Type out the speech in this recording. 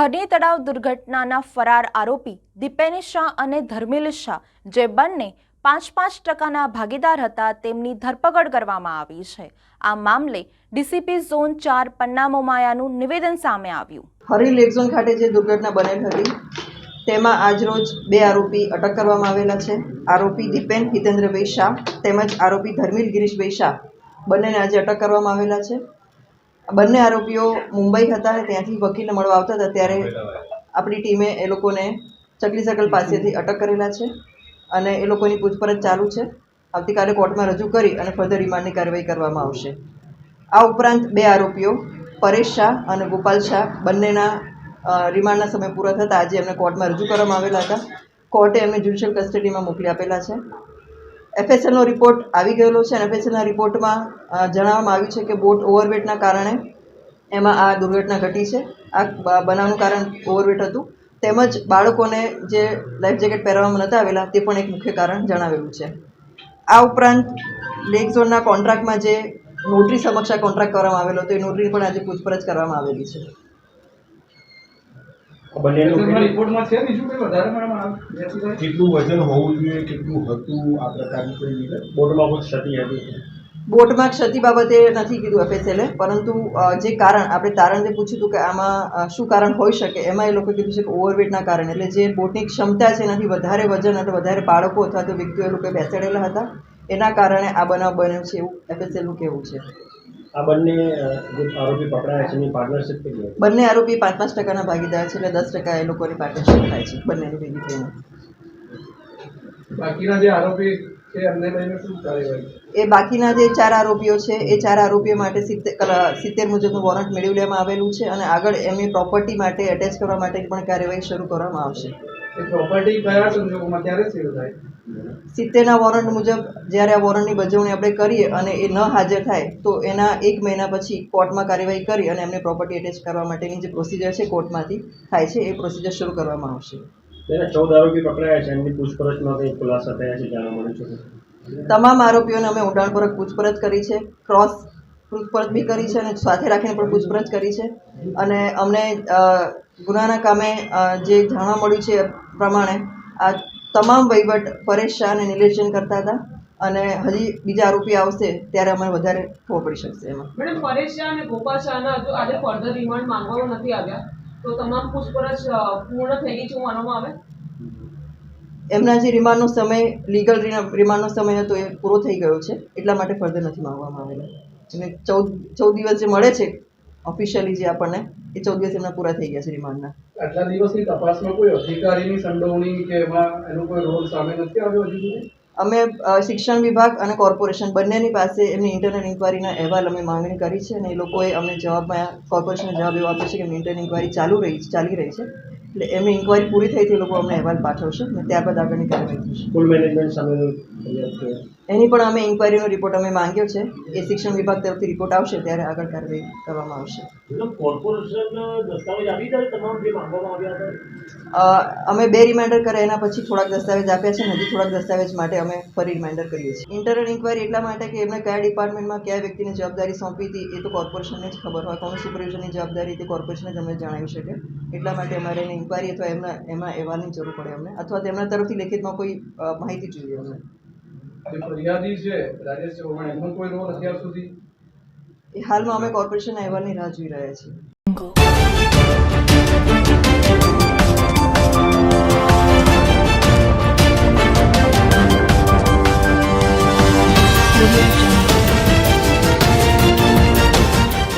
હરની તળાવ દુર્ઘટનાના ફરાર આરોપી દીપેન શાહ અને ધર્મિલ શાહ, જે બંને 5% ભાગીદાર હતા, તેમની ધરપકડ કરવામાં આવી છે। આ મામલે ડીસીપી ઝોન 4 પન્ના મોમાયાનું નિવેદન સામે આવ્યું। હરી લેક ઝોન ખાતે જે દુર્ઘટના બનેલ હતી તેમાં આજરોજ 2 આરોપી અટક કરવામાં આવેલા છે। આરોપી દીપેન હિતેન્દ્રભાઈ શાહ તેમજ આરોપી ધર્મિલ ગિરીશભાઈ શાહ બંનેને આજે અટક કરવામાં આવેલા છે। બંને આરોપીઓ મુંબઈ હતા, ત્યાંથી વકીલને મળવા આવતા હતા ત્યારે આપણી ટીમે એ લોકોને ચકલી સર્કલ પાસેથી અટક કરેલા છે અને એ લોકોની પૂછપરછ ચાલુ છે। આવતીકાલે કોર્ટમાં રજૂ કરી અને ફર્ધર રિમાન્ડની કાર્યવાહી કરવામાં આવશે। આ ઉપરાંત 2 આરોપીઓ પરેશ શાહ અને ગોપાલ શાહ બંનેના રિમાન્ડના સમય પૂરા થતાં આજે એમને કોર્ટમાં રજૂ કરવામાં આવેલા હતા। કોર્ટે એમને જ્યુડિશિયલ કસ્ટડીમાં મોકલી આપેલા છે। એફએસએલનો રિપોર્ટ આવી ગયેલો છે અને એફએસએલના રિપોર્ટમાં જણાવવામાં આવ્યું છે કે બોટ ઓવરવેટના કારણે એમાં આ દુર્ઘટના ઘટી છે। આ બનાવનું કારણ ઓવરવેટ હતું, તેમજ બાળકોને જે લાઈફ જેકેટ પહેરવામાં નહોતા આવેલા તે પણ એક મુખ્ય કારણ જણાવેલું છે। આ ઉપરાંત લેક ઝોનના કોન્ટ્રાક્ટમાં જે નોટરી સમક્ષ આ કોન્ટ્રાક્ટ કરવામાં આવેલો હતો એ નોટરીની પણ આજે પૂછપરછ કરવામાં આવેલી છે। કેટલું વજન હોવું જોઈએ, કેટલું હતું, આ પ્રકારની કોઈ વિગત બોટમાં કોઈ ક્ષતિ હતી? બોટમાં ક્ષતિ બાબતે નથી કીધું એફએસએલે, પરંતુ જે કારણ આપણે તારણ જે પૂછ્યું હતું કે આમાં શું કારણ હોઈ શકે, એમાં એ લોકો કીધું છે કે ઓવરવેટના કારણે, એટલે જે બોટની ક્ષમતા છે એનાથી વધારે વજન અને વધારે બાળકો અથવા તો વ્યક્તિઓ એ લોકો બેસાડેલા હતા, એના કારણે આ બનાવ બન્યો છે એવું એફએસએલનું કહેવું છે। આ બંને આરોપી પકડાયા છે એની પાર્ટનરશિપ કેટલી હતી? બંને આરોપી 5% ભાગીદાર છે, એટલે 10% એ લોકોની પાર્ટનરશિપ થાય છે બંનેની ભેગી થઈને। બાકીના જે આરોપી છે એમને લઈને શું કાર્યવાહી? એ બાકીના જે 4 આરોપીઓ છે એ 4 આરોપીઓ માટે 70 મુજબનું વોરંટ મેળવી લેવામાં આવેલું છે અને આગળ એમની પ્રોપર્ટી માટે એટેચ કરવા માટે પણ કાર્યવાહી શરૂ કરવામાં આવશે। એ પ્રોપર્ટી કયા સંજોગોમાં ક્યારે સીલ થાય? 70ના વોરંટ મુજબ જ્યારે આ વોરંટની બજવણી આપણે કરીએ અને એ ન હાજર થાય તો એના 1 મહિના પછી કોર્ટમાં કાર્યવાહી કરી અને એમને પ્રોપર્ટી એટેચ કરવા માટેની જે પ્રોસિજર છે કોર્ટમાંથી થાય છે એ પ્રોસિજર શરૂ કરવામાં આવશે। 14 આરોપી પકડાયા છે, એમની પૂછપરછમાં કંઈ ખુલાસા થયા છે જાણવા મળ્યું છે? તમામ આરોપીઓને અમે ઊંડાણપૂર્વક પૂછપરછ કરી છે, ક્રોસ પૂછપરછ બી કરી છે અને સાથે રાખીને પણ પૂછપરછ કરી છે અને અમને ગુનાના કામે જે જાણવા મળ્યું છે એ પ્રમાણે આ તમામ વહીવટ પરેશ શાહ અને નિલેશ જૈન કરતા હતા અને હજી બીજા આરોપી આવશે ત્યારે અમને વધારે ખબર પડી શકશે એમાં। મેડમ, પરેશ શાહ અને ગોપાલ શાહના હજુ આજે ફર્ધર રિમાન્ડ માંગવામાં નથી આવ્યા, તો તમામ પૂછપરછ પૂર્ણ થઈ ગઈ છે એવું માનવામાં આવે? એમના જે રિમાન્ડનો સમય લીગલ રિમાન્ડનો સમય હતો એ પૂરો થઈ ગયો છે, એટલા માટે ફર્ધર નથી માંગવામાં આવેલો। અને 14 દિવસ જે મળે છે ઓફિશિયલી જે આપણને એ 14 દિવસ એમના પૂરા થઈ ગયા છે રિમાન્ડના। આટલા દિવસની તપાસમાં કોઈ અધિકારીની સંડોવણી કે એમાં એનો કોઈ રોલ સામે નથી આવ્યો હજુ સુધી? અમે શિક્ષણ વિભાગ અને કોર્પોરેશન બંનેની પાસે એમની ઇન્ટરનલ ઇન્ક્વાયરીના અહેવાલ અમે માંગણી કરી છે અને એ લોકોએ અમને જવાબમાં કોર્પોરેશને જવાબ એવો આપ્યો છે કે એમની ઇન્ટરનલ ઇન્ક્વાયરી ચાલી રહી છે, એટલે એમની ઇન્ક્વાયરી પૂરી થઈ તે લોકો અમને અહેવાલ પાઠવશે અને ત્યારબાદ આગળની કાર્યવાહી થશે। સ્કૂલ મેનેજમેન્ટ સામે એની પણ અમે ઇન્ક્વાયરીનો રિપોર્ટ અમે માંગ્યો છે, એ શિક્ષણ વિભાગ તરફથી રિપોર્ટ આવશે ત્યારે આગળ કાર્યવાહી કરવામાં આવશે। કોર્પોરેશન દસ્તાવેજ આપી દે તમામ જે માંગવામાં આવ્યા હતા? અમે 2 રિમાઇન્ડર કર્યા, એના પછી થોડાક દસ્તાવેજ આપ્યા છે અને હજી થોડાક દસ્તાવેજ માટે અમે ફરી રિમાઇન્ડર કરીએ છીએ। ઇન્ટરનલ ઇન્ક્વાયરી એટલા માટે કે એમને કયા ડિપાર્ટમેન્ટમાં કયા વ્યક્તિને જવાબદારી સોંપી હતી એ તો કોર્પોરેશનને જ ખબર હોય, કોનું સુપરવિઝનની જવાબદારી તે કોર્પોરેશન જ અમને જણાવી શકે, એટલા માટે અમારે એની ઇન્ક્વાયરી અથવા એમાં અહેવાલની જરૂર પડે અમને, અથવા તેમના તરફથી લેખિતમાં કોઈ માહિતી જોઈએ અમને। ફરિયાદી છે રાજેશ ચૌહાણ, એમનો કોઈ રોલ અત્યાર સુધી? એ હાલમાં અમે કોર્પોરેશનના અહેવાલની રાહ જોઈ રહ્યા છીએ।